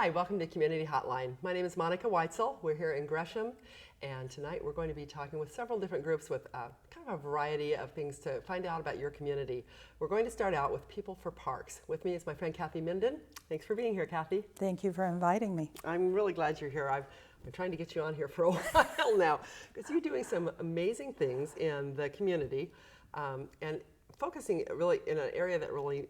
Hi, welcome to Community Hotline. My name is Monica Weitzel. We're here in Gresham, and tonight we're going to be talking with several different groups with kind of a variety of things to find out about your community. We're going to start out with People for Parks. With me is my friend Kathy Minden. Thanks for being here, Kathy. Thank you for inviting me. I'm really glad you're here. I've been trying to get you on here for a while now because you're doing some amazing things in the community and focusing really in an area that really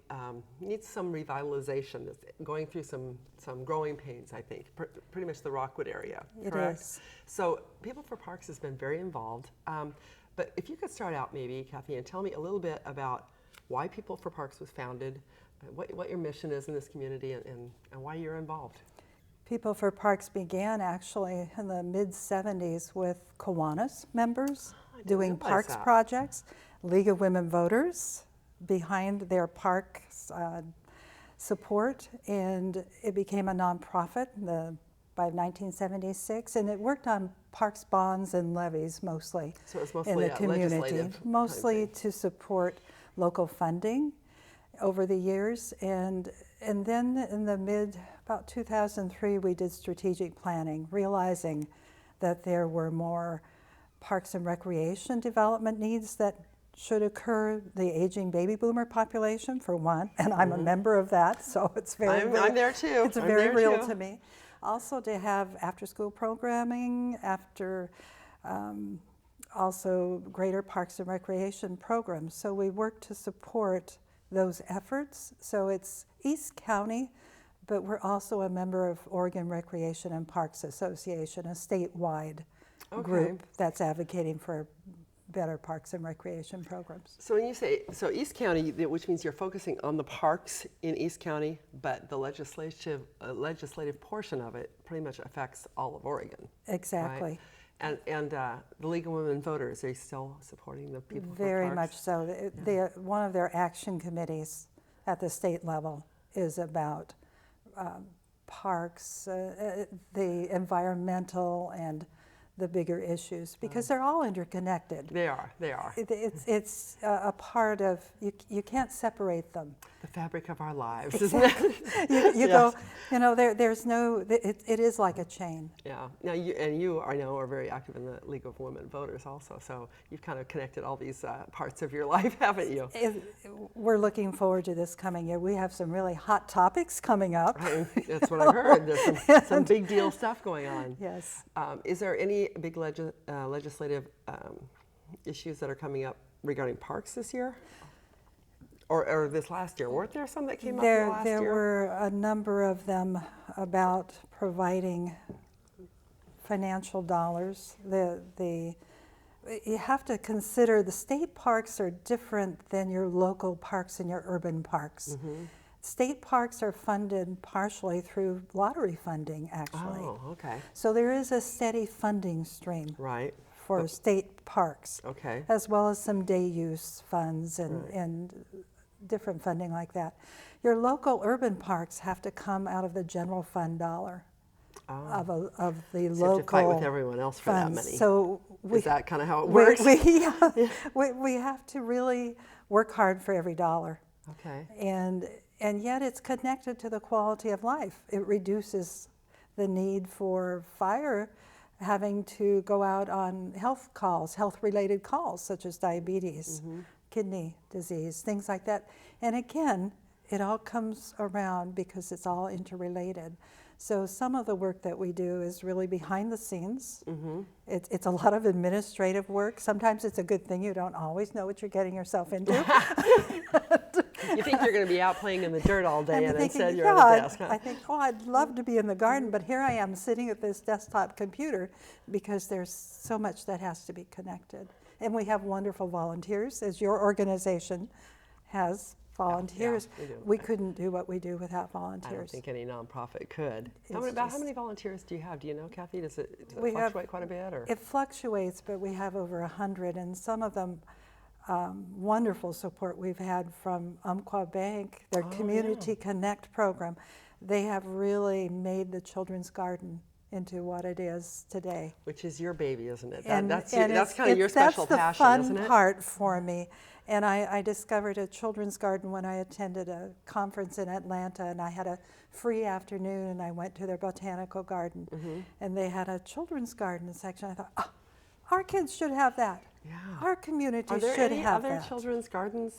needs some revitalization. It's going through some growing pains, I think, pretty much the Rockwood area, correct? It is. So People for Parks has been very involved. But if you could start out maybe, Kathy, and tell me a little bit about why People for Parks was founded, what your mission is in this community, and why you're involved. People for Parks began actually in the mid-'70s with Kiwanis members doing parks projects. League of Women Voters behind their parks support, and it became a nonprofit by 1976, and it worked on parks bonds and levies mostly, so it's mostly in the community, mostly to support local funding over the years, and then in the about 2003 we did strategic planning, realizing that there were more parks and recreation development needs that should occur, the aging baby boomer population for one, and I'm a member of that, so it's very real. I'm there too. It's very real to me. Also to have after-school programming, also greater parks and recreation programs. So we work to support those efforts. So it's East County, but we're also a member of Oregon Recreation and Parks Association, a statewide group that's advocating for better parks and recreation programs. So when you say, so East County, which means you're focusing on the parks in East County, but the legislative portion of it pretty much affects all of Oregon. Exactly. Right? And the League of Women Voters, are you still supporting the People for Parks? Very much so. One of their action committees at the state level is about parks, the environmental and the bigger issues, because they're all interconnected. They are. It's a part of, you can't separate them. The fabric of our lives, isn't it? You go, there's no, it is like a chain. Yeah. Now you are very active in the League of Women Voters also, so you've kind of connected all these parts of your life, haven't you? We're looking forward to this coming year. We have some really hot topics coming up. That's what I've heard. There's some big deal stuff going on. Yes. Is there any big legislative issues that are coming up regarding parks this year? Or this last year? Weren't there some that came up last year? There were a number of them about providing financial dollars. You have to consider the state parks are different than your local parks and your urban parks. Mm-hmm. State parks are funded partially through lottery funding, actually. Oh, okay. So there is a steady funding stream for state parks, as well as some day use funds and different funding like that. Your local urban parks have to come out of the general fund dollar of the so local you have to fight with everyone else for funds. That money. So is that kind of how it works? We have to really work hard for every dollar. Okay. And yet it's connected to the quality of life. It reduces the need for fire having to go out on health-related calls, such as diabetes, kidney disease, things like that. And again, it all comes around because it's all interrelated. So some of the work that we do is really behind the scenes. Mm-hmm. It's a lot of administrative work. Sometimes it's a good thing you don't always know what you're getting yourself into. You think you're going to be out playing in the dirt all day, and instead you're at a desk. Huh? I think, I'd love to be in the garden, but here I am sitting at this desktop computer because there's so much that has to be connected. And we have wonderful volunteers, as your organization has volunteers. Yeah, we couldn't do what we do without volunteers. I don't think any nonprofit could. How many volunteers do you have? Do you know, Kathy? Does it fluctuate quite a bit? Or? It fluctuates, but we have over 100, and some of them wonderful support we've had from Umpqua Bank, their Community Connect program. They have really made the Children's Garden into what it is today. Which is your baby, isn't it? And That's it's- kind of your special that's passion, the fun isn't it? part for me. And I discovered a children's garden when I attended a conference in Atlanta, and I had a free afternoon, and I went to their botanical garden, and they had a children's garden section. I thought, oh, our kids should have that. Yeah. Our community Are there should any have other that. children's gardens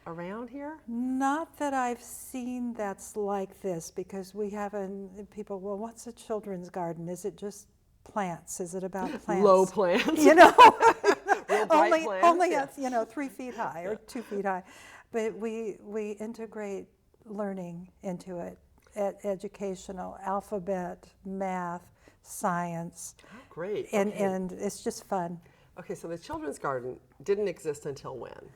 around here? Not that I've seen that's like this, because we haven't, people, well, what's a children's garden? Is it just plants? Is it about plants? Low plants. You know, Real bright plants. only Yeah. at, 3 feet high or 2 feet high. But we integrate learning into it, educational, alphabet, math, science, Oh, great. and Okay. and it's just fun. Okay, so the children's garden didn't exist until when?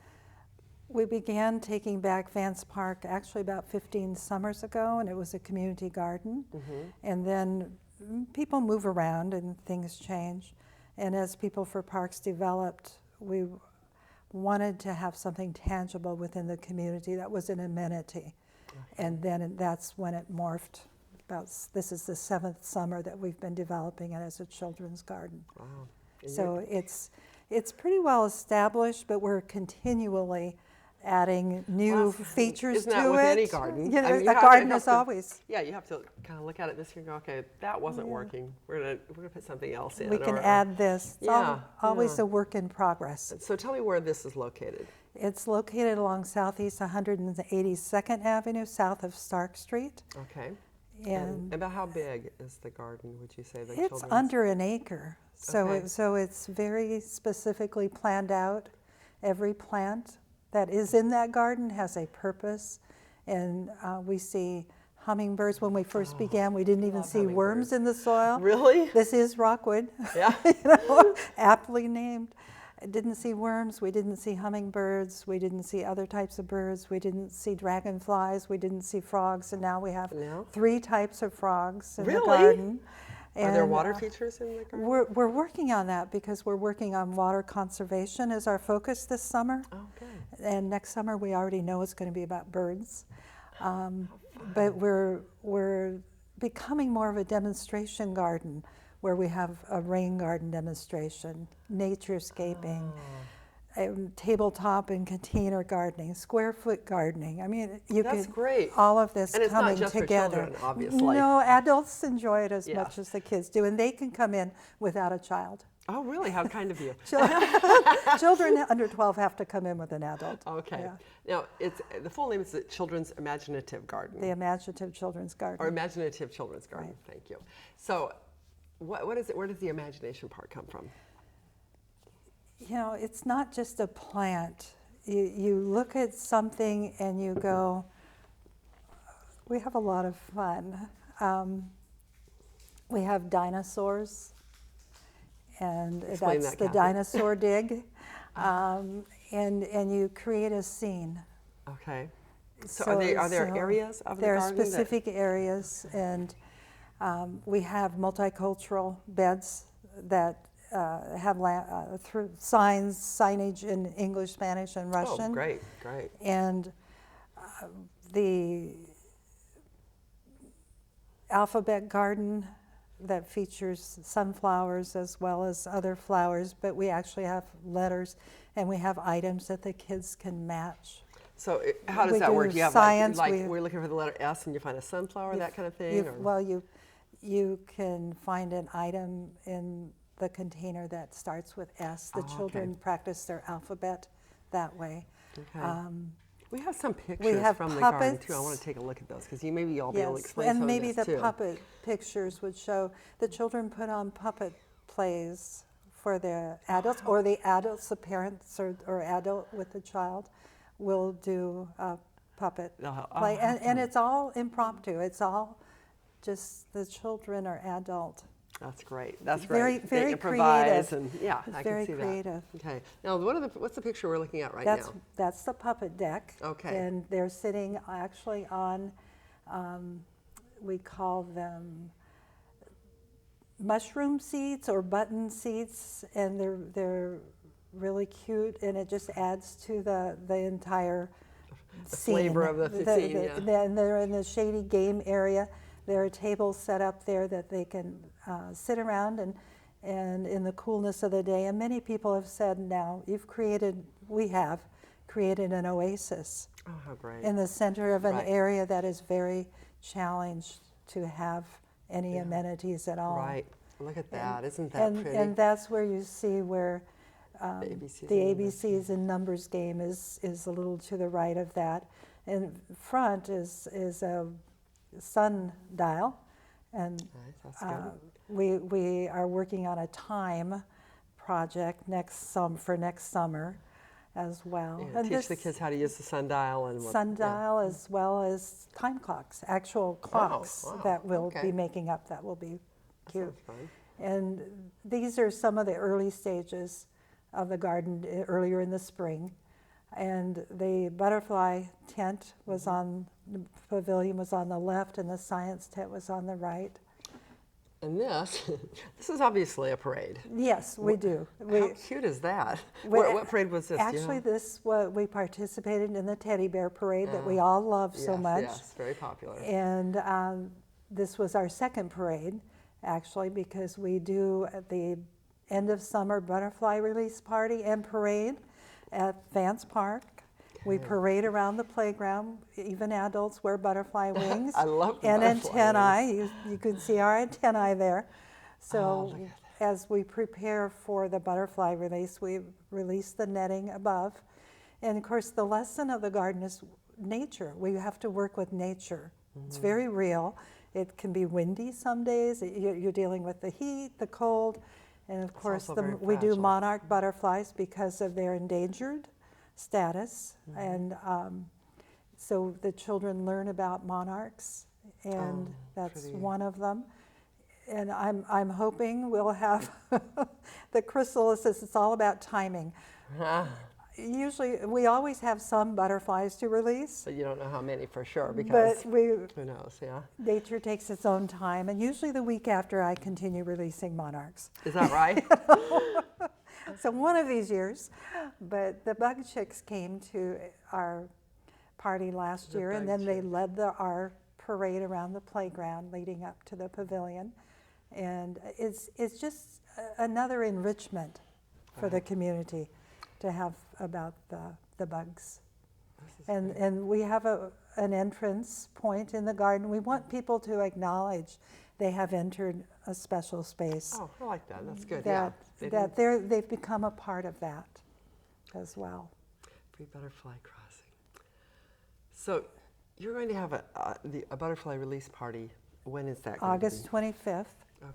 We began taking back Vance Park actually about 15 summers ago, and it was a community garden. And then people move around and things change. And as People for Parks developed, we wanted to have something tangible within the community that was an amenity. And then that's when it morphed. This is the 7th summer that we've been developing it as a children's garden. Wow. And So it's pretty well established, but we're continually adding new features isn't to that it. with any garden? You know, I mean, you a have garden to- is always. Yeah, you have to kind of look at it this year and go, okay, that wasn't working. We're gonna put something else in. We can or- add this. It's Yeah, always yeah. a work in progress. So tell me where this is located. It's located along Southeast 182nd Avenue, south of Stark Street. Okay. And about how big is the garden, would you say? The it's children's? under an acre. So, Okay. so it's very specifically planned out. Every plant that is in that garden has a purpose. And we see hummingbirds. When we first began, we didn't even love see worms in the soil. Really? This is rockwood, Yeah. aptly named. I didn't see worms, we didn't see hummingbirds, we didn't see other types of birds, we didn't see dragonflies, we didn't see frogs, and now we have No? 3 types of frogs in the Really? garden. Are there And, water features in the garden? We're working on that because we're working on water conservation as our focus this summer. Oh, good. And next summer we already know it's going to be about birds. But we're becoming more of a demonstration garden where we have a rain garden demonstration, naturescaping, tabletop and container gardening, square foot gardening. I mean, you That's could great. all of this And it's not coming just for together. children, obviously. No, adults enjoy it as Yeah. much as the kids do, and they can come in without a child. Oh, really? How kind of you. Children under 12 have to come in with an adult. Okay. Yeah. Now, the full name is the Children's Imaginative Garden. The Imaginative Children's Garden. Or Imaginative Children's Garden. Right. Thank you. So, what is it? Where does the imagination part come from? You know, it's not just a plant. You look at something and you go, we have a lot of fun. We have dinosaurs, and Explain that's that, the Kathy. dinosaur dig. And you create a scene. Okay. So, are there so areas of the there are garden? that- specific areas, and we have multicultural beds that have through signage in English, Spanish, and Russian. Oh, great, great. And the alphabet garden that features sunflowers as well as other flowers, but we actually have letters and we have items that the kids can match. So, how does We that do work? Do you have science, like we- we're looking for the letter S and you find a sunflower, that kind of thing? or- Well, you can find an item in the container that starts with S. The Oh, okay. children practice their alphabet that way. Okay. We have some pictures have from the garden puppets. too. I want to take a look at those because maybe you'll be able to Yes, explain and some maybe of this the too. puppet pictures would show the children put on puppet plays for the adults, or the adults, the parents or adult with the child will do a puppet Oh, play, how and it's all impromptu. It's all just the children or adult. That's great. That's Very- great. very They improvise creative. and yeah, It's I very can see creative. that. Okay. Now, what's the picture we're looking at right That's now? that's the puppet deck. Okay. And they're sitting actually on, we call them mushroom seats or button seats, and they're really cute, and it just adds to the entire The scene. flavor of the scene, yeah. And they're in the shady game area. There are tables set up there that they can sit around and in the coolness of the day. And many people have said now, we have created an oasis Oh, how great. in the center of an Right. area that is very challenged to have any Yeah. amenities at all. Right. Look at that. Isn't that pretty? And that's where you see where ABCs the and numbers. ABCs and numbers game is a little to the right of that. In front is a sundial, and Nice, that's good. we are working on a time project for next summer as well. Yeah, And teach the kids how to use the sundial and sundial as well as time clocks, actual clocks wow, that we'll okay. be making up. That will be That cute. sounds fun. And these are some of the early stages of the garden earlier in the spring. And the butterfly tent was on, the pavilion was on the left, and the science tent was on the right. And this is obviously a parade. Yes, we do. How cute is that? we- What parade was this? Do you Actually, know? we participated in the teddy bear parade that we all love so Yes, much. Yes, very popular. And this was our second parade, actually, because we do at the end of summer butterfly release party and parade at Vance Park. We Okay. parade around the playground. Even adults wear butterfly wings. I love the and butterfly antennae. You can see our antennae there. Oh, So look at as we prepare for the butterfly release, we release the netting above. And of course, the lesson of the garden is nature. We have to work with nature. It's very real. It can be windy some days. You're dealing with the heat, the cold, and of course, also very we do fragile. monarch butterflies because of their endangered status. And so the children learn about monarchs, and Oh, that's pretty. one of them. And I'm hoping we'll have the chrysalis. It's all about timing. Usually, we always have some butterflies to release, But you don't know how many for sure because but who knows, yeah? nature takes its own time, and usually the week after I continue releasing monarchs. Is that right? So one of these years, but the bug chicks came to our party last The year, and bug then they chicks. led our parade around the playground leading up to the pavilion. And it's just another enrichment for the community to have about the bugs. And we have an entrance point in the garden. We want people to acknowledge they have entered a special space. Oh, I like that. That's good. That, yeah. that they've become a part of that as well. Free butterfly crossing. So you're going to have a butterfly release party. When is that going August to be? 25th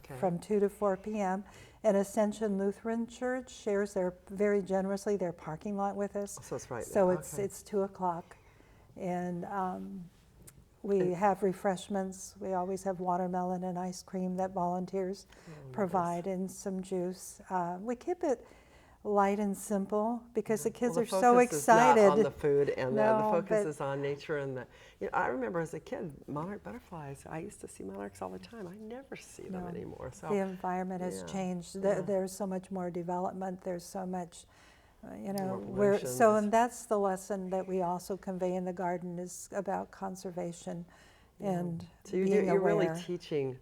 Okay. from 2 to 4 p.m. And Ascension Lutheran Church shares very generously their parking lot with us. So it's right So there. it's 2 o'clock. And we have refreshments. We always have watermelon and ice cream that volunteers provide, and some juice. We keep it light and simple because the kids Well, are the so focus excited. is not on the food, and No, the focus but- is on nature. And I remember as a kid, monarch butterflies. I used to see monarchs all the time. I never see them No. anymore. So The environment has yeah, changed. yeah. There's so much more development. There's so much, More and that's the lesson that we also convey in the garden is about conservation and so being you're aware. really teaching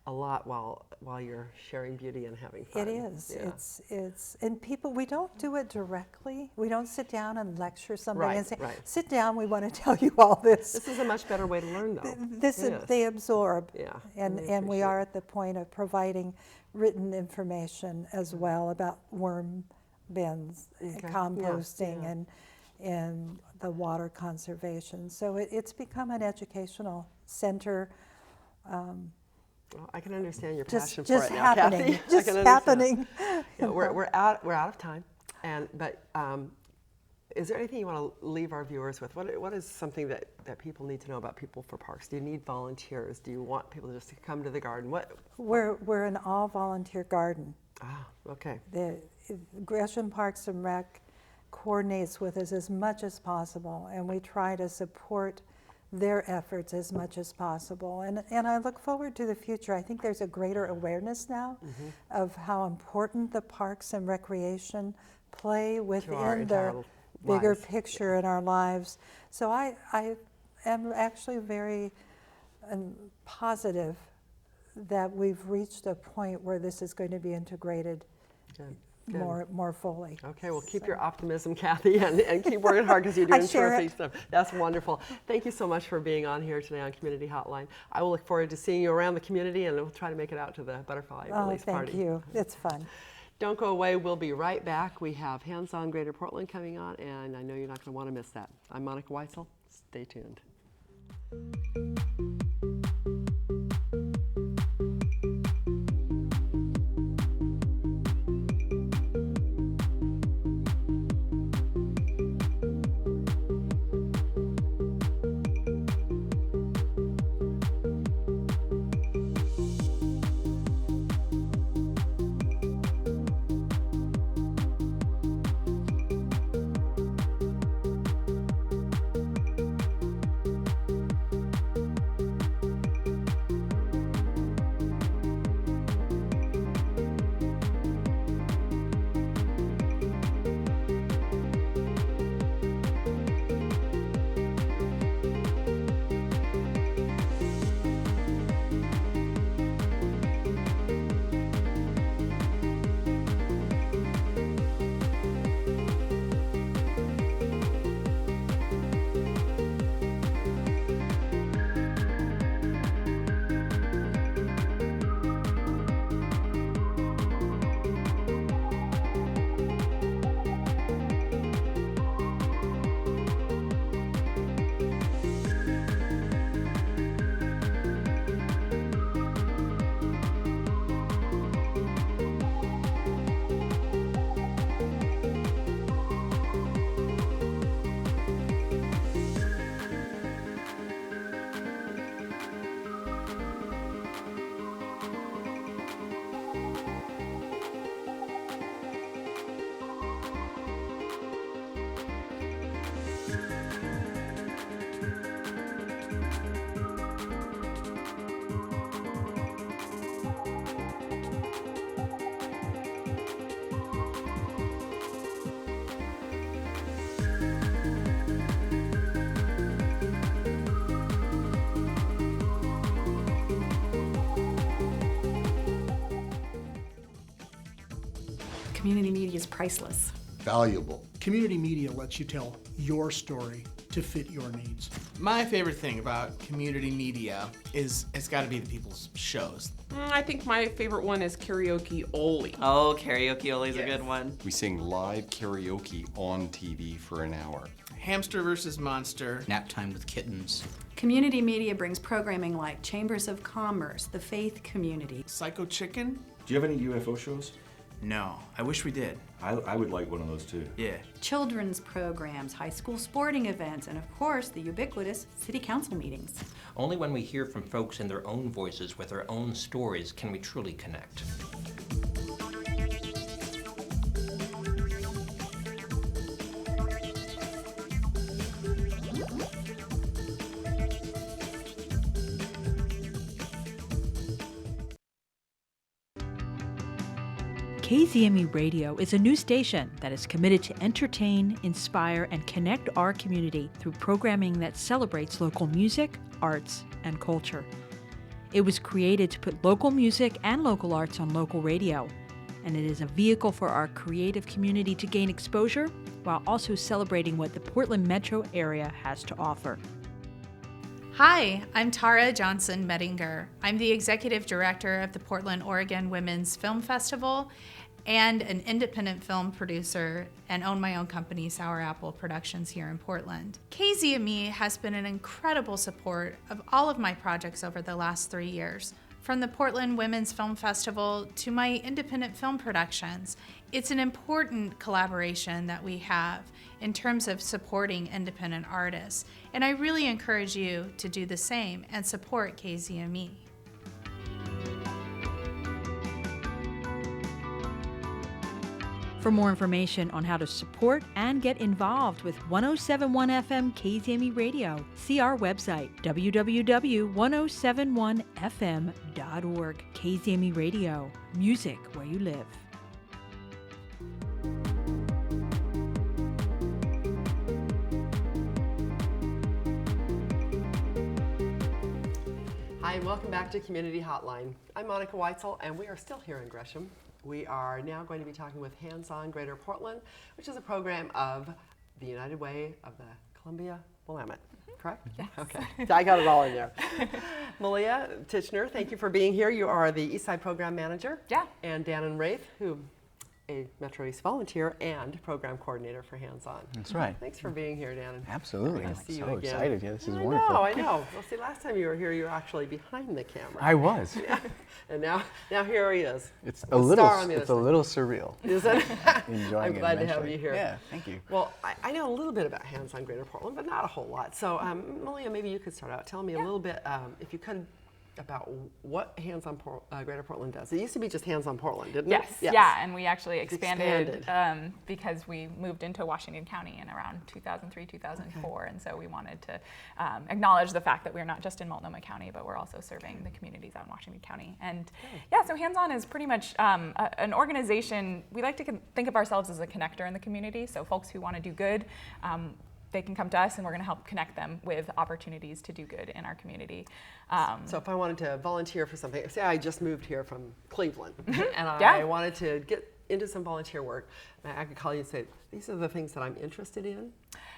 a lot while you're sharing beauty and having fun. It is. Yeah. It's and people. We don't do it directly. We don't sit down and lecture somebody and say, Right, right. "Sit down. We want to tell you all this." This is a much better way to learn, though. This Yes. they absorb. Yeah, And I and we appreciate are it. at the point of providing written information as well about worm bins, Okay. composting, Yeah. and the water conservation. So it's become an educational center. Well, I can understand your Just passion for it now, happening. Kathy. I Just can understand. happening. Yeah, we're out of time, but is there anything you want to leave our viewers with? What is something that people need to know about People for Parks? Do you need volunteers? Do you want people just to come to the garden? We're an all-volunteer garden. Okay. The Gresham Parks and Rec coordinates with us as much as possible, and we try to support their efforts as much as possible. And I look forward to the future. I think there's a greater awareness now of how important the parks and recreation play within entire the bigger lives. picture in our lives. So I am actually very positive that we've reached a point where this is going to be integrated Good. more fully. Okay, well, keep your optimism, Kathy, and keep working hard because you're doing share terrific it. stuff. That's wonderful. Thank you so much for being on here today on Community Hotline. I will look forward to seeing you around the community, and we'll try to make it out to the butterfly release party. Thank you. It's fun. Don't go away. We'll be right back. We have Hands On Greater Portland coming on, and I know you're not going to want to miss that. I'm Monica Weitzel. Stay tuned. Community media is priceless. Valuable. Community media lets you tell your story to fit your needs. My favorite thing about community media is it's got to be the people's shows. I think my favorite one is Karaoke Oli. Oh, Karaoke Oli's a good one. We sing live karaoke on TV for an hour. Hamster versus Monster. Nap time with kittens. Community media brings programming like Chambers of Commerce, the Faith Community. Psycho Chicken. Do you have any UFO shows? No, I wish we did. I would like one of those too. Yeah. Children's programs, high school sporting events, and of course, the ubiquitous city council meetings. Only when we hear from folks in their own voices with their own stories can we truly connect. KZME Radio is a new station that is committed to entertain, inspire, and connect our community through programming that celebrates local music, arts, and culture. It was created to put local music and local arts on local radio, and it is a vehicle for our creative community to gain exposure while also celebrating what the Portland metro area has to offer. Hi, I'm Tara Johnson Mettinger. I'm the Executive Director of the Portland, Oregon Women's Film Festival and an independent film producer and own my own company, Sour Apple Productions here in Portland. KZME has been an incredible support of all of my projects over the last 3 years. From the Portland Women's Film Festival to my independent film productions, it's an important collaboration that we have in terms of supporting independent artists. And I really encourage you to do the same and support KZME. For more information on how to support and get involved with 1071 FM KZME Radio, see our website, www.1071fm.org. KZME Radio, music where you live. welcome back to Community Hotline. I'm Monica Weitzel, and we are still here in Gresham. We are now going to be talking with Hands On Greater Portland, which is a program of the United Way of the Columbia Willamette. Correct? Yes. Okay. I got it all in there. Malia Titchener, thank you for being here. You are the Eastside Program Manager. Yeah. And Dannon Rafe, who a MetroEast volunteer and program coordinator for Hands On. That's right. Thanks for being here, Dannon. Absolutely. Nice I'm to see so you again. excited. Yeah, this is I wonderful. know, I know. Well, see, last time you were here, you were actually behind the camera. I was. Yeah. And now here he is. It's The a little. star on the It's a other side. little surreal. Is it? Enjoying I'm it glad to have immensely. you here. Yeah, thank you. Well, I know a little bit about Hands On Greater Portland, but not a whole lot. So, Malia, maybe you could start out. Tell me a little bit, if you could, about what Hands On Greater Portland does. It used to be just Hands On Portland, didn't it? Yes, yeah, and we actually expanded, expanded. Because we moved into Washington County in around 2003, 2004, and so we wanted to acknowledge the fact that we're not just in Multnomah County, but we're also serving the communities out in Washington County. And yeah, so Hands On is pretty much an organization. We like to think of ourselves as a connector in the community, so folks who want to do good, they can come to us and we're going to help connect them with opportunities to do good in our community. So if I wanted to volunteer for something, say I just moved here from Cleveland and Yeah. I wanted to get into some volunteer work, I could call you and say, these are the things that I'm interested in.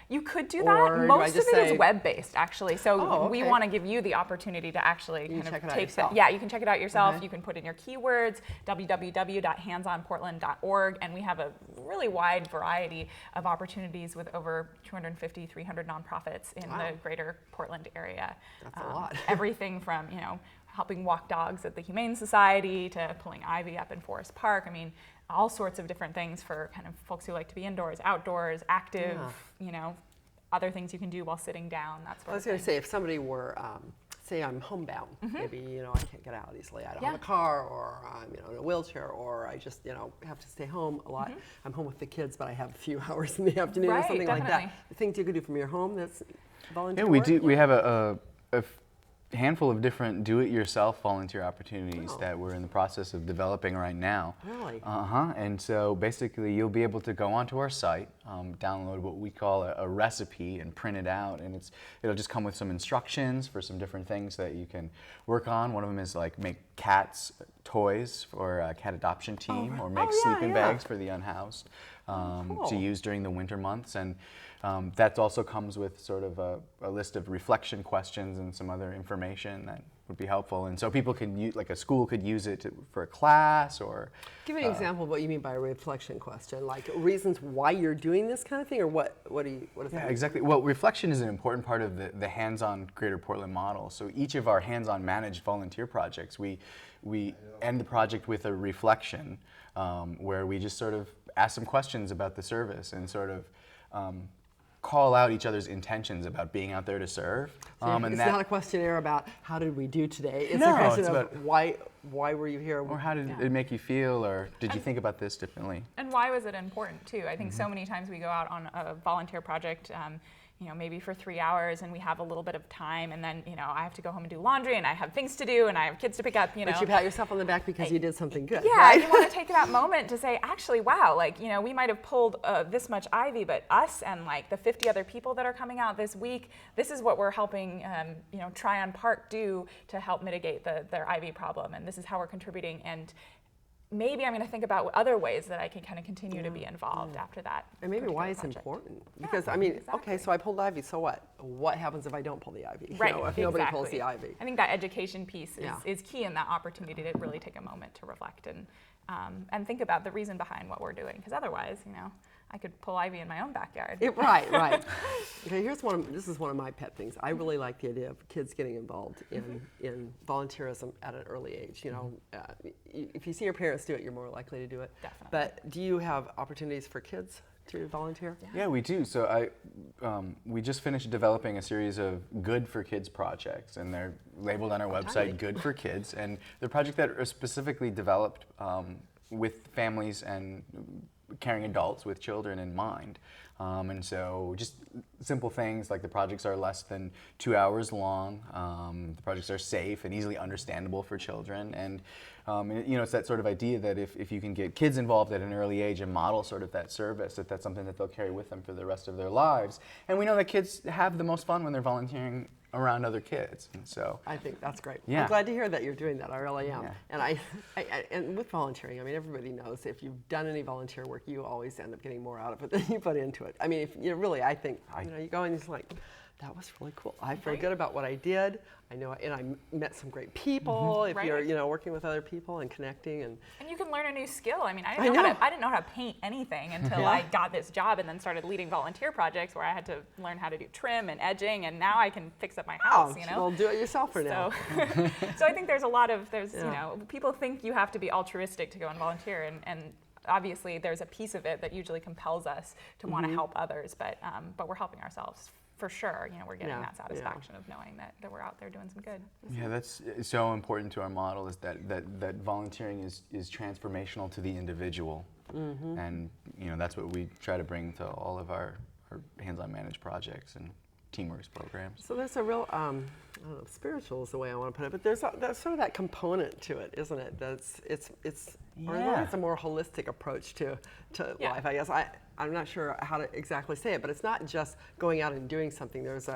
You could do Or that. do Most I of just it is say- web-based, actually. So Oh, we okay. want to give you the opportunity to actually You kind check of it out take yourself. Yeah, you can check it out yourself. Okay. You can put in your keywords, www.handsonportland.org, and we have a really wide variety of opportunities with over 250, 300 nonprofits in the greater Portland area. That's a lot. Everything from, helping walk dogs at the Humane Society to pulling ivy up in Forest Park. I mean, all sorts of different things for kind of folks who like to be indoors, outdoors, active, other things you can do while sitting down, that sort of thing. I was going to say, if somebody were, say I'm homebound, maybe, I can't get out easily. I don't have a car, or I'm, in a wheelchair, or I just, have to stay home a lot. I'm home with the kids, but I have a few hours in the afternoon or something like that. The things you could do from your home that's volunteer Yeah, we work? do. We have a handful of different do-it-yourself volunteer opportunities that we're in the process of developing right now. Really? And so basically you'll be able to go onto our site, download what we call a recipe and print it out, and it'll just come with some instructions for some different things that you can work on. One of them is like make cats toys for a cat adoption team, or make sleeping bags for the unhoused to use during the winter months. And that also comes with sort of a list of reflection questions and some other information that would be helpful. And so people can use, like a school could use it for a class, or... Give me an example of what you mean by a reflection question, like reasons why you're doing this kind of thing, or what is that? Yeah, exactly. Well, reflection is an important part of the hands-on Greater Portland model. So each of our hands-on managed volunteer projects, we end the project with a reflection where we just sort of ask some questions about the service and sort of call out each other's intentions about being out there to serve. So it's not a questionnaire about how did we do today. It's a question of why were you here? Or how did it make you feel, or did you think about this differently? And why was it important too? I think so many times we go out on a volunteer project, maybe for 3 hours, and we have a little bit of time, and then I have to go home and do laundry, and I have things to do, and I have kids to pick up. But you pat yourself on the back because you did something good. Yeah, right? you want to take that moment to say, actually, wow, we might have pulled this much ivy, but us and the 50 other people that are coming out this week, this is what we're helping, Tryon Park do to help mitigate their ivy problem, and this is how we're contributing. And maybe I'm going to think about other ways that I can kind of continue to be involved after that. And maybe why it's important. Because, okay, so I pulled ivy, so what? What happens if I don't pull the ivy? Right, if nobody pulls the ivy. I think that education piece is key in that opportunity to really take a moment to reflect and think about the reason behind what we're doing. Because otherwise, I could pull ivy in my own backyard. Right. Okay, this is one of my pet things. I really like the idea of kids getting involved in volunteerism at an early age. If you see your parents do it, you're more likely to do it. Definitely. But do you have opportunities for kids to volunteer? Yeah, we do. So we just finished developing a series of Good for Kids projects, and they're labeled on our website Good for Kids, and they're projects that are specifically developed with families and caring adults with children in mind. And so just simple things like the projects are less than 2 hours long, the projects are safe and easily understandable for children, and it's that sort of idea that if you can get kids involved at an early age and model sort of that service, that's something that they'll carry with them for the rest of their lives. And we know that kids have the most fun when they're volunteering around other kids. And so I think that's great. Yeah. I'm glad to hear that you're doing that. I really am. Yeah. And and with volunteering, I mean, everybody knows if you've done any volunteer work, you always end up getting more out of it than you put into it. I mean, if you really, I think, you go and it's like, that was really cool. I feel good about what I did. I know, and I met some great people. If you're, working with other people and connecting, and you can learn a new skill. I mean, I didn't know how to paint anything until I got this job, and then started leading volunteer projects where I had to learn how to do trim and edging, and now I can fix up my house. Well, do it yourself for now. So I think there's a lot of people think you have to be altruistic to go and volunteer, and obviously there's a piece of it that usually compels us to want to help others, but we're helping ourselves. For sure, we're getting that satisfaction of knowing that we're out there doing some good. Yeah, that's so important to our model, is that volunteering is transformational to the individual. And that's what we try to bring to all of our hands-on managed projects and Teamworks programs. So there's a real, I don't know, spiritual is the way I want to put it, but there's sort of that component to it, isn't it? That's it's a more holistic approach to life, I guess. I'm not sure how to exactly say it, but it's not just going out and doing something. There's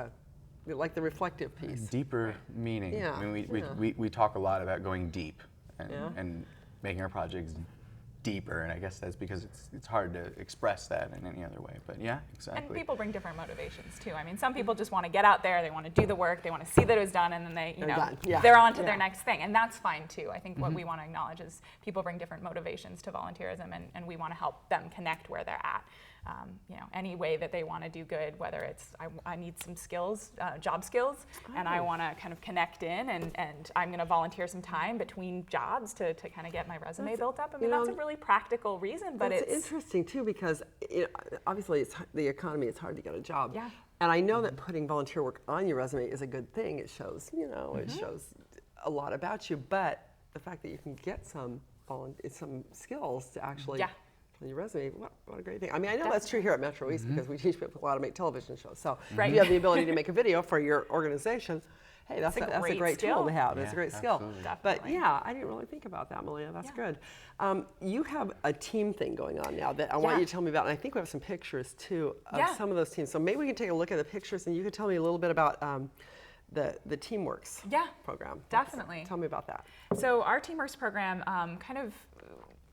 like the reflective piece. Deeper meaning. Yeah. I mean, we talk a lot about going deep and making our projects deeper, and I guess that's because it's hard to express that in any other way. But yeah, exactly. And people bring different motivations too. I mean, some people just want to get out there, they want to do the work, they want to see that it was done, and then they're on to their next thing, and that's fine too. I think what we want to acknowledge is people bring different motivations to volunteerism, and we want to help them connect where they're at. Any way that they want to do good, whether it's I need some skills, job skills, and I want to kind of connect in, and I'm going to volunteer some time between jobs to kind of get my resume built up. I mean, that's a really practical reason, but it's interesting too, because obviously it's the economy. It's hard to get a job. Yeah. And I know that putting volunteer work on your resume is a good thing. It shows, it shows a lot about you. But the fact that you can get some skills to actually on your resume, what a great thing. I mean, I know that's true here at MetroEast because we teach people how to make television shows. So if you have the ability to make a video for your organization, hey, that's a great tool to have. It's a great skill. But I didn't really think about that, Melina. That's good. You have a team thing going on now that I want you to tell me about, and I think we have some pictures too of some of those teams. So maybe we can take a look at the pictures, and you could tell me a little bit about the Teamworks program. Definitely. Tell me about that. So our Teamworks program kind of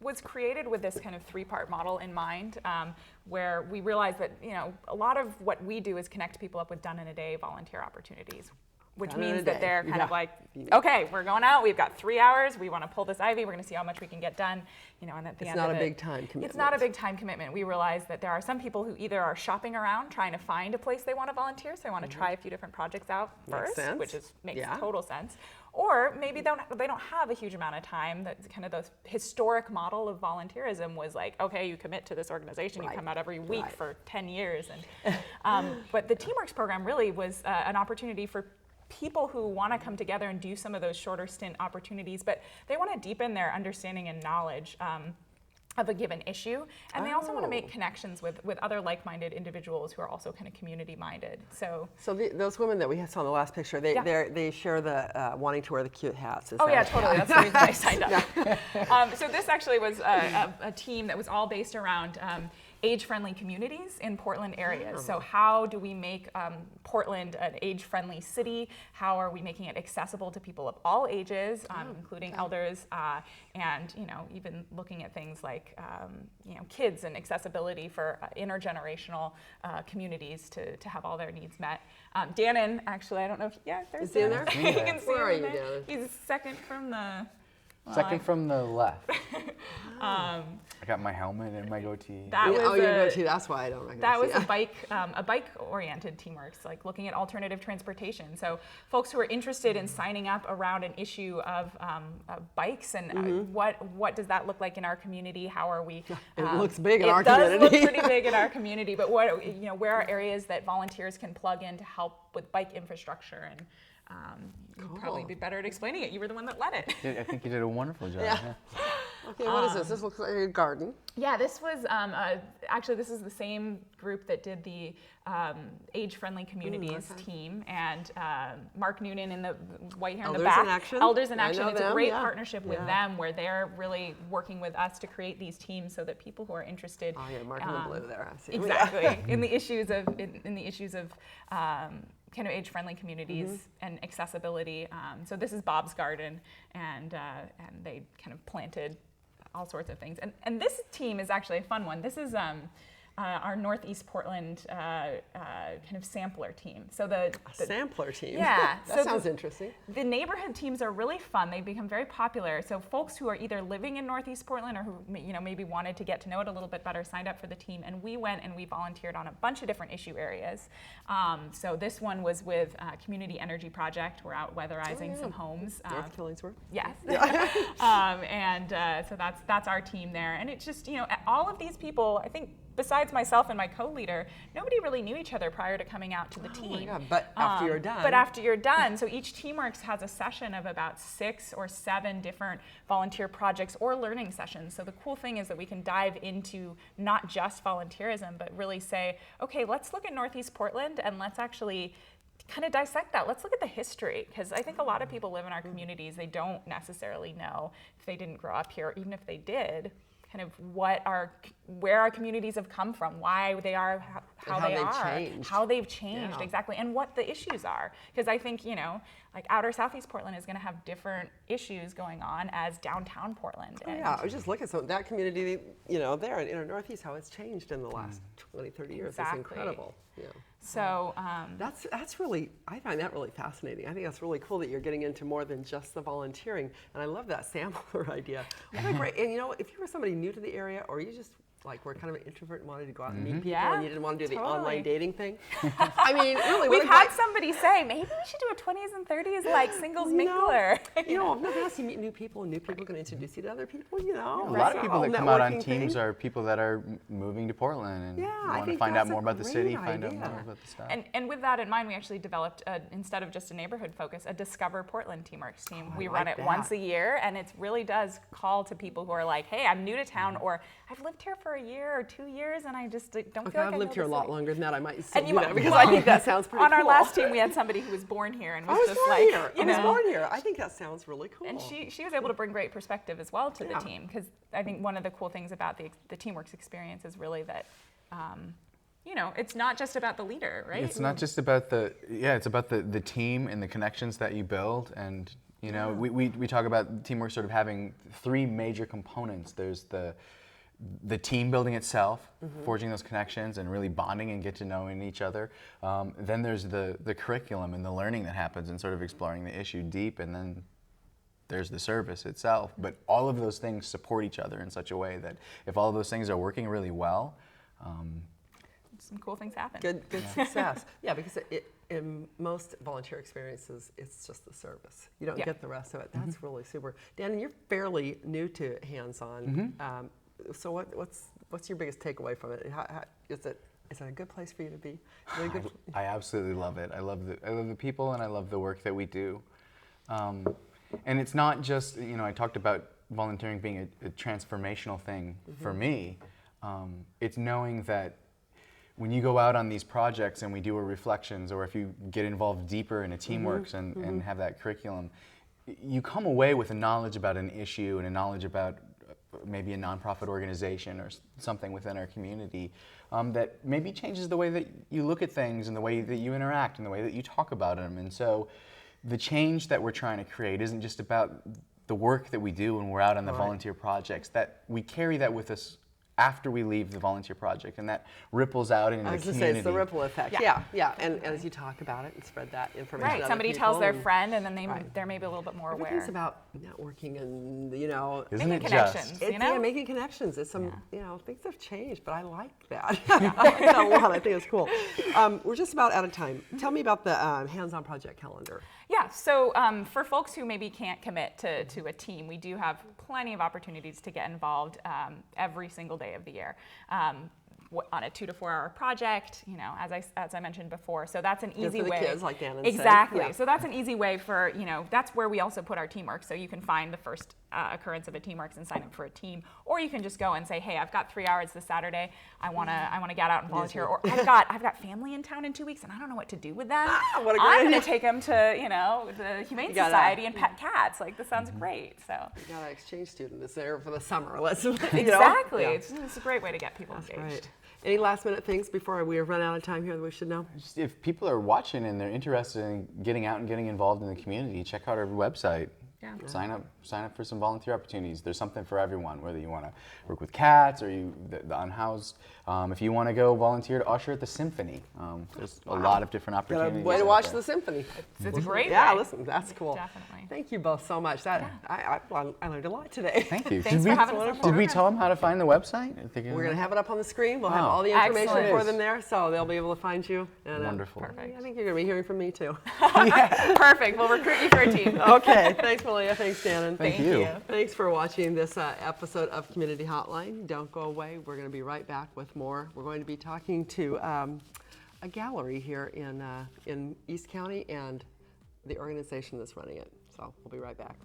was created with this kind of three-part model in mind, where we realized that a lot of what we do is connect people up with done-in-a-day volunteer opportunities, which means that they're kind of like, okay, we're going out, we've got 3 hours, we want to pull this ivy, we're going to see how much we can get done, and at the end of it. It's not a big time commitment. It's not a big time commitment. We realize that there are some people who either are shopping around trying to find a place they want to volunteer, so they want to try a few different projects out first, which makes total sense. Or maybe they don't have a huge amount of time. That kind of the historic model of volunteerism was like, okay, you commit to this organization, you come out every week for 10 years. And but the Teamworks program really was an opportunity for people who want to come together and do some of those shorter stint opportunities, but they want to deepen their understanding and knowledge of a given issue, and they also want to make connections with other like-minded individuals who are also kind of community-minded. So those women that we saw in the last picture, they share the wanting to wear the cute hats. Totally. That's the reason I signed up. So this actually was a team that was all based around age-friendly communities in Portland areas. So how do we make Portland an age-friendly city? How are we making it accessible to people of all ages, including elders, and even looking at things like kids and accessibility for intergenerational communities to have all their needs met. Dannon, actually, I don't know if there's Dan there. You can see Where are you, him there. Dannon? He's second from the. Second from the left. I got my helmet and my goatee. Your goatee. That's why I don't recognize. That was a bike-oriented Teamworks, like looking at alternative transportation. So folks who are interested in signing up around an issue of bikes and what does that look like in our community? How are we? It looks big in our community. It does look pretty big in our community. But where are areas that volunteers can plug in to help with bike infrastructure? And you'd probably be better at explaining it. You were the one that led it. I think you did a wonderful job. Yeah. Okay, what is this? This looks like a garden. Yeah, this was actually this is the same group that did the age-friendly communities team, and Mark Noonan in the white hair in the back. Elders in Action. It's a great partnership with them, where they're really working with us to create these teams so that people who are interested. Oh yeah, Mark in the blue there. I see. Exactly in the issues of kind of age-friendly communities and accessibility. So this is Bob's Garden, and they kind of planted all sorts of things. And this team is actually a fun one. This is our Northeast Portland kind of sampler team. So the sampler team. Yeah, that sounds interesting. The neighborhood teams are really fun. They've become very popular. So folks who are either living in Northeast Portland or who maybe wanted to get to know it a little bit better signed up for the team, and we went and we volunteered on a bunch of different issue areas. So this one was with Community Energy Project. We're out weatherizing some homes. North Killingsworth. Yes. So that's our team there, and it's just all of these people. I think besides myself and my co-leader, nobody really knew each other prior to coming out to the team. Oh my God, but after you're done. But after you're done, so each TeamWorks has a session of about 6 or 7 different volunteer projects or learning sessions. So the cool thing is that we can dive into not just volunteerism, but really say, okay, let's look at Northeast Portland and let's actually kind of dissect that. Let's look at the history, because I think a lot of people live in our communities, they don't necessarily know, if they didn't grow up here, or even if they did, kind of where our communities have come from, why they are how they are, how they've changed, exactly, and what the issues are. Because I think like outer Southeast Portland is going to have different issues going on as downtown Portland. Oh, yeah, I was just looking at that community, there in inner Northeast, how it's changed in the last 20, 30 years. Exactly. It's incredible. Yeah. So that's really, I find that really fascinating. I think that's really cool that you're getting into more than just the volunteering, and I love that sampler idea. What a great, and if you were somebody new to the area, or you just were kind of an introvert and wanted to go out and meet people, and you didn't want to do the online dating thing. I mean, really, we've had somebody say maybe we should do a 20s and 30s like singles mingler. Nothing else. You meet new people, and new people are going to introduce you to other people. A lot of people that come out on teams are people that are moving to Portland and want to find out more about the city, find out more about the stuff. And with that in mind, we actually developed, instead of just a neighborhood focus, a Discover Portland TeamWorks team. We run it once a year, and it really does call to people who are like, hey, I'm new to town, or I've lived here for a year or 2 years, and I just don't feel like I've lived here a lot longer than that. I might say that because I think that sounds pretty cool. On our last team, we had somebody who was born here and was just born like, here. I was born here. I think that sounds really cool. And she was able to bring great perspective as well to the team, because I think one of the cool things about the TeamWorks experience is really that, it's not just about the leader, right? It's not just about it's about the team and the connections that you build. And we talk about TeamWorks sort of having 3 major components. There's the team building itself, forging those connections and really bonding and get to knowing each other. Then there's the curriculum and the learning that happens and sort of exploring the issue deep, and then there's the service itself. But all of those things support each other in such a way that if all of those things are working really well, some cool things happen. Good success. Yeah, because in most volunteer experiences, it's just the service. You don't get the rest of it. That's really super. Dan, you're fairly new to hands-on. So what's your biggest takeaway from it? Is it a good place for you to be? I absolutely love it. I love the people, and I love the work that we do. And it's not just, I talked about volunteering being a transformational thing for me. It's knowing that when you go out on these projects and we do a reflections, or if you get involved deeper in a TeamWorks and have that curriculum, you come away with a knowledge about an issue and a knowledge about maybe a nonprofit organization or something within our community that maybe changes the way that you look at things and the way that you interact and the way that you talk about them. And so the change that we're trying to create isn't just about the work that we do when we're out on the volunteer projects, that we carry that with us after we leave the volunteer project, and that ripples out into the community. I was going to say, it's the ripple effect. Yeah. And as you talk about it and spread that information to other somebody people, tells their friend, and then they're maybe a little bit more aware. Everything's about networking and, making connections. Making connections. It's some, things have changed, but I like that. I like that a lot. I think it's cool. We're just about out of time. Tell me about the hands-on project calendar. Yeah, so for folks who maybe can't commit to a team, we do have plenty of opportunities to get involved every single day of the year on a 2 to 4 hour project, as I mentioned before. So that's an easy way. For the kids, like Dan and exactly. said. Yeah. So that's an easy way for, that's where we also put our teamwork. So you can find the first occurrence of a Teamworks and sign up for a team, or you can just go and say, hey, I've got 3 hours this Saturday. I want to get out and volunteer, or I've got family in town in 2 weeks and I don't know what to do with them. What a great I'm going idea. to take them to the Humane Society and pet cats. Like, this sounds great. So You got an exchange student that's there for the summer. Let's exactly. Yeah. It's a great way to get people engaged. Right. Any last minute things before we run out of time here that we should know? Just if people are watching and they're interested in getting out and getting involved in the community, check out our website. Yeah. Sign up for some volunteer opportunities. There's something for everyone, whether you want to work with cats or the unhoused. If you want to go volunteer to usher at the symphony, there's a lot of different opportunities. Way to watch the symphony. It's a great Yeah, way. listen, that's cool. Definitely. Thank you both so much. I learned a lot today. Thank you. Thanks for having us on Did we board. tell them how to find the website? We're going to have it up on the screen. We'll have Oh. all the information Excellent. for them there, so they'll be able to find you. And, Wonderful. I think you're going to be hearing from me too. Perfect. We'll recruit you for a team. Okay. Thanks, Malia. Thanks, Shannon. Thank you. Thanks for watching this episode of Community Hotline. Don't go away. We're going to be right back with more. We're going to be talking to a gallery here in East County and the organization that's running it. So we'll be right back.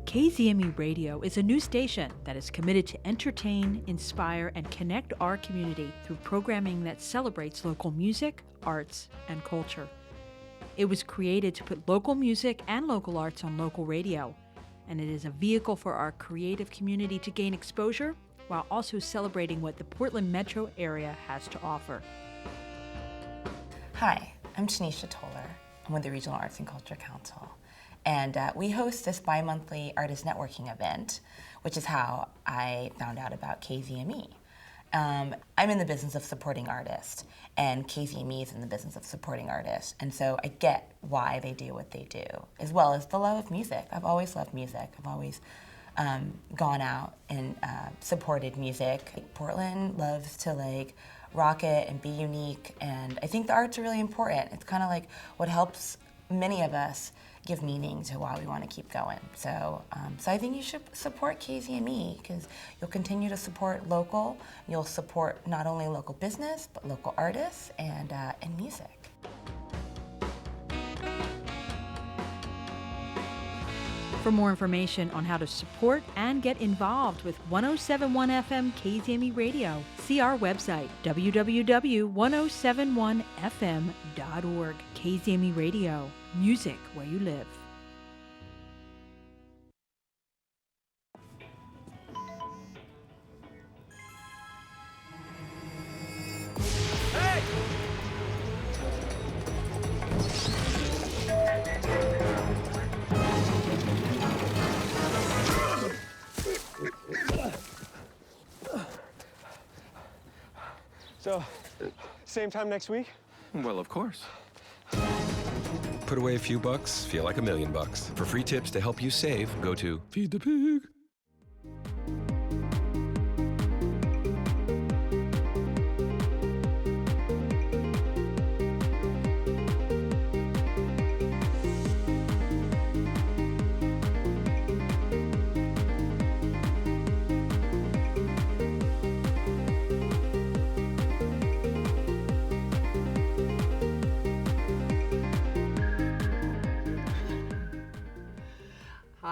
KZME Radio is a new station that is committed to entertain, inspire, and connect our community through programming that celebrates local music, arts, and culture. It was created to put local music and local arts on local radio, and it is a vehicle for our creative community to gain exposure while also celebrating what the Portland metro area has to offer. Hi, I'm Tanisha Toller. I'm with the Regional Arts and Culture Council. And we host this bi-monthly artist networking event, which is how I found out about KZME. I'm in the business of supporting artists, and KZME is in the business of supporting artists. And so I get why they do what they do, as well as the love of music. I've always loved music. I've always gone out and supported music. Portland loves to rock it and be unique, and I think the arts are really important. It's kind of like what helps many of us give meaning to why we want to keep going. So I think you should support KZME because you'll continue to support local. You'll support not only local business, but local artists and music. For more information on how to support and get involved with 1071 FM KZME Radio, see our website, www.1071fm.org. KZME Radio, music where you live. So, same time next week? Well, of course. Put away a few bucks, feel like $1 million. For free tips to help you save, go to Feed the Pig.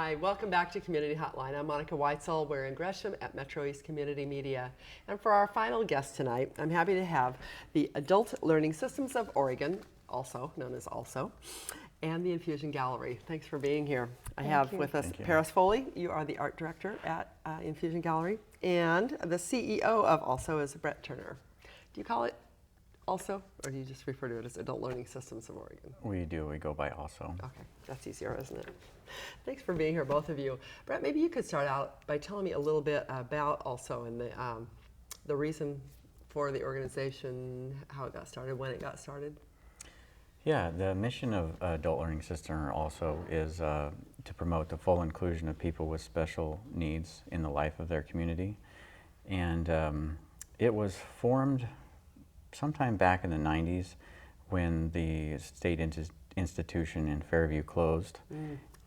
Hi, welcome back to Community Hotline. I'm Monica Weitzel. We're in Gresham at MetroEast Community Media. And for our final guest tonight, I'm happy to have the Adult Learning Systems of Oregon, also known as ALSO, and the Infusion Gallery. Thanks for being here. I have with us Paris Foley. You are the art director at Infusion Gallery. And the CEO of ALSO is Brett Turner. Do you call it ALSO, or do you just refer to it as Adult Learning Systems of Oregon? We do. We go by ALSO. Okay, that's easier, isn't it? Thanks for being here, both of you. Brett, maybe you could start out by telling me a little bit about ALSO and the reason for the organization, how it got started, when it got started. Yeah, the mission of Adult Learning System also is to promote the full inclusion of people with special needs in the life of their community. And it was formed sometime back in the 90s when the state institution in Fairview closed.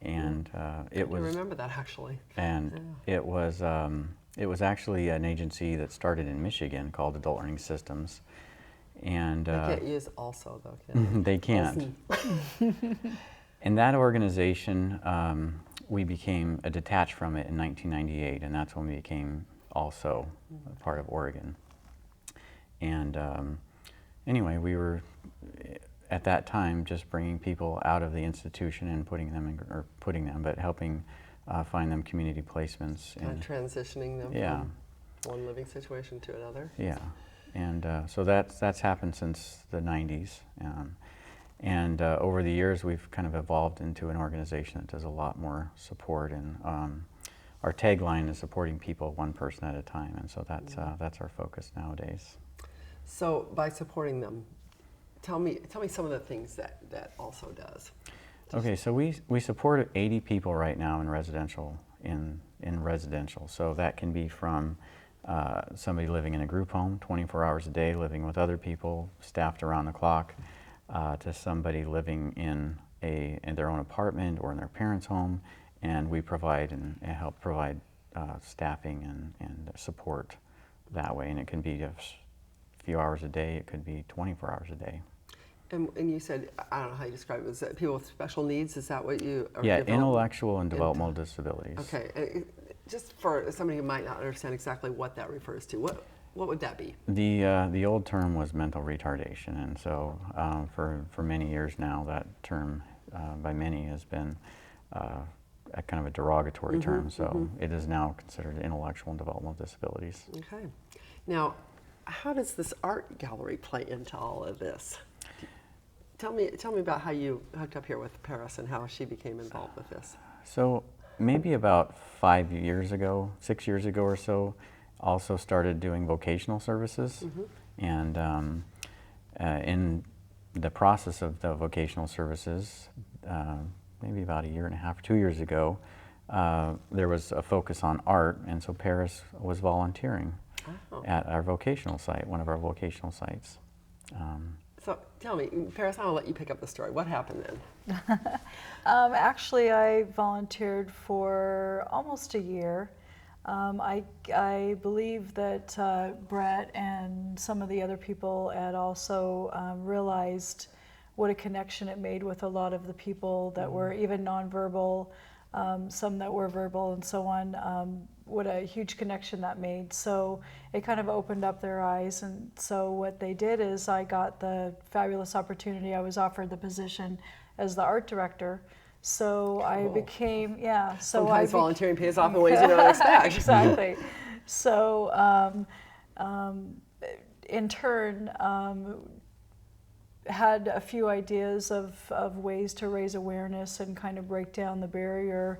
And it was. I remember that actually. And it was actually an agency that started in Michigan called Adult Learning Systems. And they can't use ALSO though, can they? They can't. And that organization, we became detached from it in 1998, and that's when we became ALSO, a part of Oregon. And anyway, we were at that time just bringing people out of the institution and but helping find them community placements. And transitioning them from one living situation to another. Yeah, and so that's happened since the 90s. And over the years, we've kind of evolved into an organization that does a lot more support. And our tagline is supporting people one person at a time. And so that's our focus nowadays. So by supporting them, tell me some of the things that ALSO does. Okay, so we support 80 people right now in residential. So that can be from somebody living in a group home 24 hours a day, living with other people, staffed around the clock, to somebody living in their own apartment or in their parents' home, and we provide and help provide staffing and support that way. And it can be a few hours a day, it could be 24 hours a day. And you said, I don't know how you describe it, is that people with special needs, is that what you are? Yeah, intellectual and developmental disabilities. Okay, and just for somebody who might not understand exactly what that refers to, what would that be? The old term was mental retardation, and so for many years now, that term by many has been a kind of a derogatory term, so it is now considered intellectual and developmental disabilities. Okay. Now, how does this art gallery play into all of this? Tell me about how you hooked up here with Paris and how she became involved with this. So maybe about 6 years ago or so, also started doing vocational services. And in the process of the vocational services, maybe about 1.5 years, 2 years ago, there was a focus on art, and so Paris was volunteering at our vocational site, one of our vocational sites. So tell me, Paris, I'm going to let you pick up the story. What happened then? Actually, I volunteered for almost a year. I believe that Brett and some of the other people at ALSO realized what a connection it made with a lot of the people that were even nonverbal, some that were verbal and so on. What a huge connection that made. So it kind of opened up their eyes, and so what they did is I got the fabulous opportunity. I was offered the position as the art director. So I became, so sometimes volunteering pays off in ways you don't expect. Exactly. So in turn, had a few ideas of ways to raise awareness and kind of break down the barrier.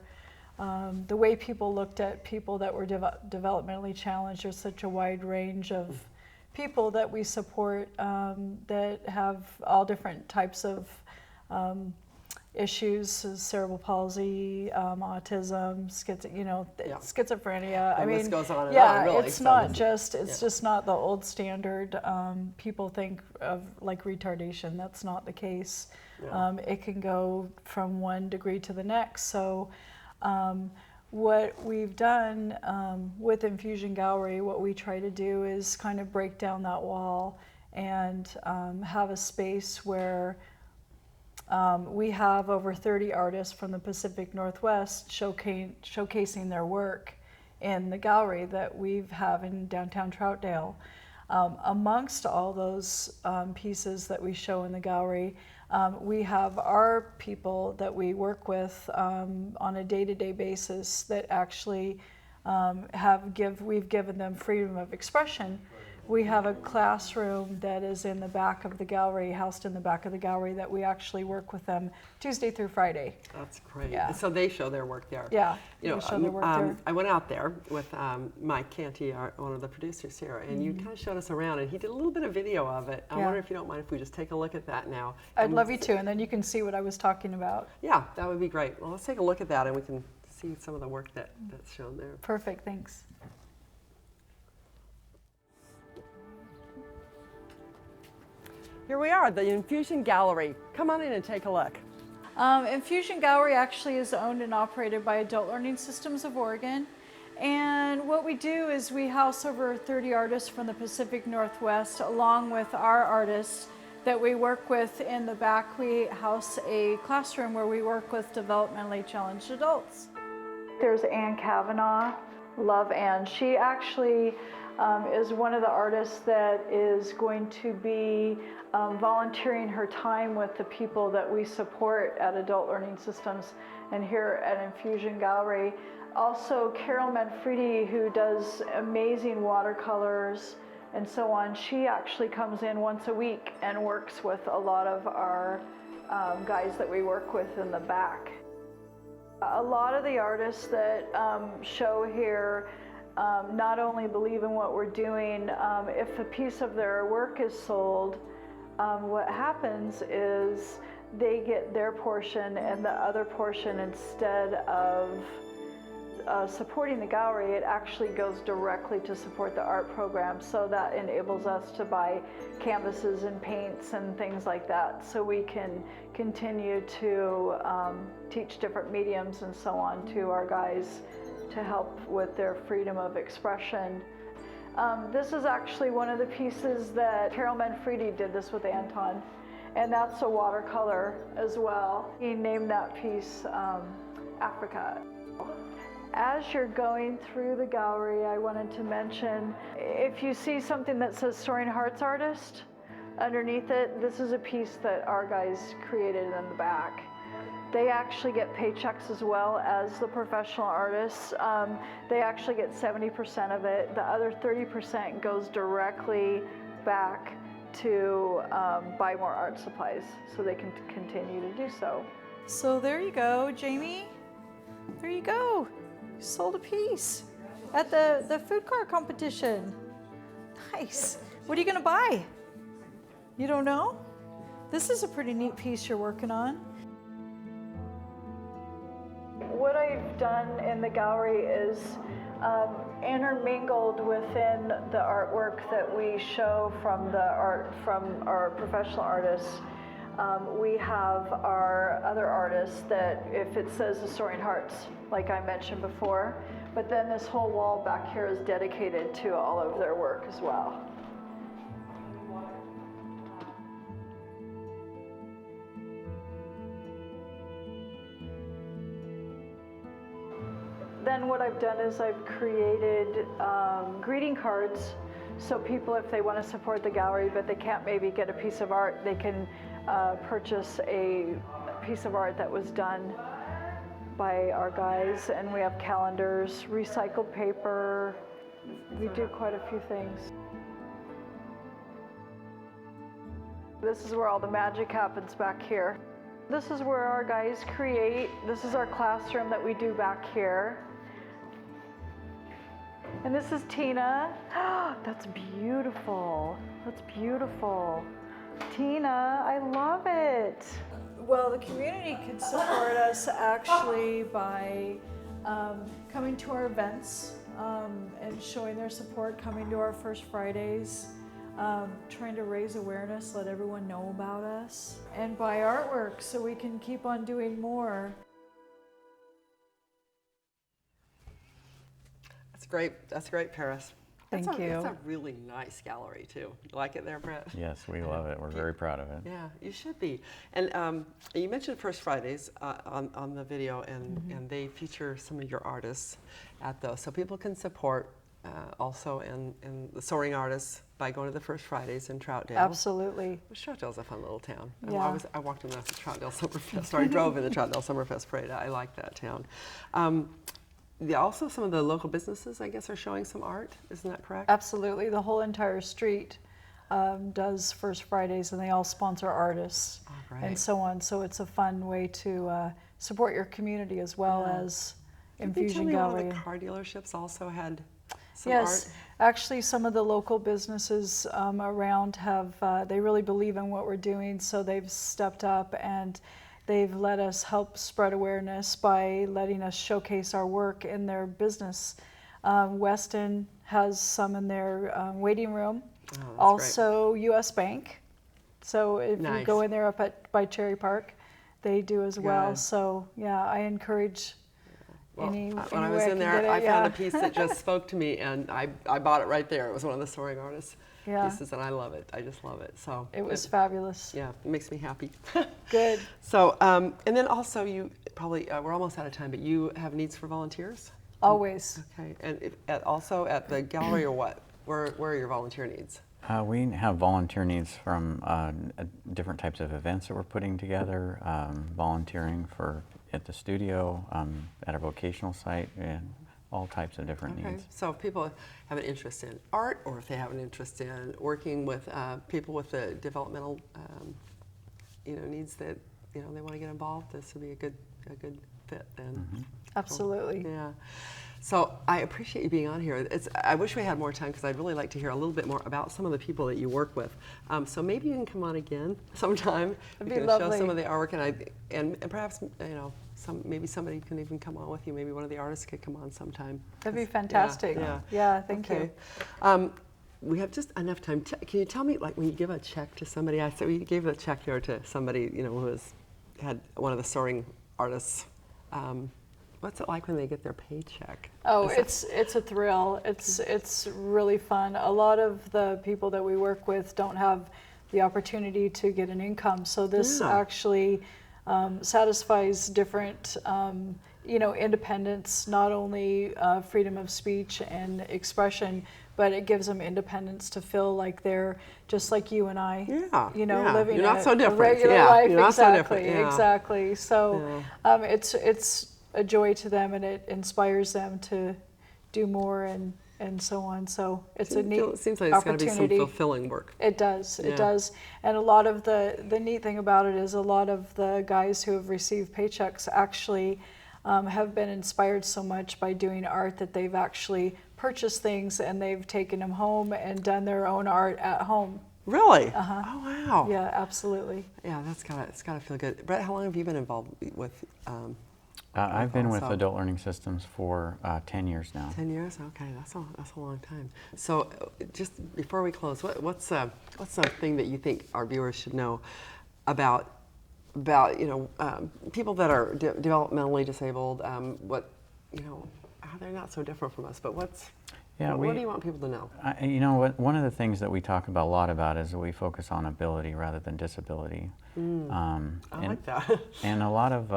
The way people looked at people that were developmentally challenged. There's such a wide range of people that we support that have all different types of issues, cerebral palsy, autism, schizophrenia. The list goes on and on, really. It's not just, just not the old standard. People think of like retardation. That's not the case. Yeah. It can go from one degree to the next. So what we've done with Infusion Gallery, what we try to do is kind of break down that wall and have a space where We have over 30 artists from the Pacific Northwest showcasing their work in the gallery that we have in downtown Troutdale. Amongst all those pieces that we show in the gallery, we have our people that we work with on a day-to-day basis that actually we've given them freedom of expression. We have a classroom that is in the back of the gallery, housed in the back of the gallery, that we actually work with them Tuesday through Friday. That's great. Yeah. So they show their work there. Yeah, you know, they show their work there. I went out there with Mike Canty, one of the producers here, and you kind of showed us around, and he did a little bit of video of it. I wonder if you don't mind if we just take a look at that now. I'd love you to, and then you can see what I was talking about. Yeah, that would be great. Well, let's take a look at that, and we can see some of the work that's shown there. Perfect, thanks. Here we are, the Infusion Gallery. Come on in and take a look. Infusion Gallery actually is owned and operated by Adult Learning Systems of Oregon. And what we do is we house over 30 artists from the Pacific Northwest, along with our artists that we work with in the back. We house a classroom where we work with developmentally challenged adults. There's Ann Kavanaugh, love Ann. She actually is one of the artists that is going to be volunteering her time with the people that we support at Adult Learning Systems and here at Infusion Gallery. Also, Carol Manfredi, who does amazing watercolors and so on, she actually comes in once a week and works with a lot of our guys that we work with in the back. A lot of the artists that show here not only believe in what we're doing, if a piece of their work is sold, what happens is they get their portion, and the other portion, instead of supporting the gallery, it actually goes directly to support the art program. So that enables us to buy canvases and paints and things like that, so we can continue to teach different mediums and so on to our guys to help with their freedom of expression. This is actually one of the pieces that Carol Manfredi did this with Anton, and that's a watercolor as well. He named that piece Africa. As you're going through the gallery, I wanted to mention, if you see something that says Soaring Hearts Artist, underneath it, this is a piece that our guys created in the back. They actually get paychecks as well as the professional artists. They actually get 70% of it. The other 30% goes directly back to buy more art supplies so they can continue to do so. So there you go, Jamie. There you go. You sold a piece at the food cart competition. Nice. What are you gonna buy? You don't know? This is a pretty neat piece you're working on. What I've done in the gallery is intermingled within the artwork that we show from our professional artists. We have our other artists that, if it says the Soaring Hearts, like I mentioned before, but then this whole wall back here is dedicated to all of their work as well. Then what I've done is I've created greeting cards, so people, if they want to support the gallery but they can't maybe get a piece of art, they can purchase a piece of art that was done by our guys. And we have calendars, recycled paper. We do quite a few things. This is where all the magic happens back here. This is where our guys create. This is our classroom that we do back here. And this is Tina. That's beautiful. That's beautiful. Tina, I love it. Well, the community can support us actually by coming to our events and showing their support, coming to our First Fridays, trying to raise awareness, let everyone know about us, and buy artwork so we can keep on doing more. That's great, Paris. Thank you. It's a really nice gallery too. You like it there, Brett? Yes, we love it. We're very proud of it. Yeah, you should be. And you mentioned First Fridays on the video, and they feature some of your artists at those, so people can support also and the soaring artists by going to the First Fridays in Troutdale. Absolutely. Troutdale's a fun little town. Yeah. I walked in the Troutdale Summerfest, or I drove in the Troutdale Summerfest parade. I like that town. Also, some of the local businesses, I guess, are showing some art. Isn't that correct? Absolutely. The whole entire street does First Fridays, and they all sponsor artists and so on. So it's a fun way to support your community as well as Infusion Gallery. One of the car dealerships also had some art? Yes, actually, some of the local businesses around have, they really believe in what we're doing, so they've stepped up and they've let us help spread awareness by letting us showcase our work in their business. Weston has some in their waiting room. Also, great. US Bank. So if you go in there up by Cherry Park, they do as well. So yeah, I encourage any when I was in there, I found a piece that just spoke to me, and I bought it right there. It was one of the soaring artists pieces, and I love it. I just love it. So it was fabulous. Yeah, it makes me happy. Good. So and then also you probably we're almost out of time, but you have needs for volunteers? Always. Okay, and also at the gallery or what? Where are your volunteer needs? We have volunteer needs from different types of events that we're putting together, volunteering at the studio, at our vocational site, and all types of different needs. So if people have an interest in art, or if they have an interest in working with people with the developmental needs that they want to get involved, this would be a good fit then. Absolutely. Yeah. So I appreciate you being on here. I wish we had more time, because I'd really like to hear a little bit more about some of the people that you work with. So maybe you can come on again sometime. That'd be be lovely. Show some of the artwork, and perhaps maybe somebody can even come on with you. Maybe one of the artists could come on sometime. That'd be fantastic. Yeah, thank you. We have just enough time. Can you tell me, like, when you give a check to somebody? I said we gave a check here to somebody who had one of the soaring artists. What's it like when they get their paycheck? Oh, it's a thrill. It's really fun. A lot of the people that we work with don't have the opportunity to get an income, so this actually satisfies different, independence, not only freedom of speech and expression, but it gives them independence to feel like they're just like you and I. Living You're not so different. a regular life. You're not exactly, so different. Exactly. So it's a joy to them, and it inspires them to do more and so on. So it's a neat opportunity. It seems like it's got to be some fulfilling work. It does. It does. And a lot of the neat thing about it is a lot of the guys who have received paychecks actually have been inspired so much by doing art that they've actually purchased things and they've taken them home and done their own art at home. Really? Uh-huh. Oh, wow. Yeah, absolutely. Yeah, it's gotta feel good. Brett, how long have you been involved with? I've been with Adult Learning Systems for 10 years now. 10 years? Okay, that's a long time. So, just before we close, what's something that you think our viewers should know about people that are developmentally disabled? How they're not so different from us, but what do you want people to know? One of the things that we talk about a lot about is that we focus on ability rather than disability. I like that. And a lot of,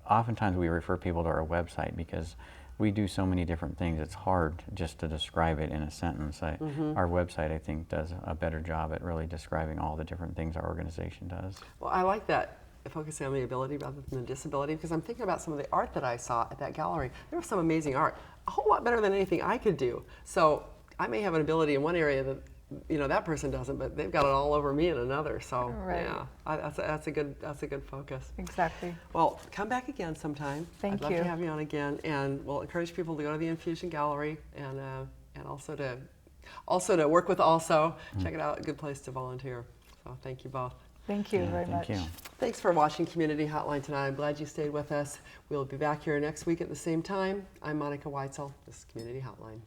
oftentimes we refer people to our website because we do so many different things. It's hard just to describe it in a sentence. Our website, I think, does a better job at really describing all the different things our organization does. Well, I like that, focusing on the ability rather than the disability, because I'm thinking about some of the art that I saw at that gallery. There was some amazing art, a whole lot better than anything I could do. So I may have an ability in one area that that person doesn't, but they've got it all over me in another. So that's a good focus. Exactly. Well, come back again sometime. Thank you. I'd love to have you on again, and we'll encourage people to go to the Infusion Gallery and also to work with Also. Check it out, a good place to volunteer. So thank you both. Thank you very much. Thank you. Thanks for watching Community Hotline tonight. I'm glad you stayed with us. We'll be back here next week at the same time. I'm Monica Weitzel. This is Community Hotline.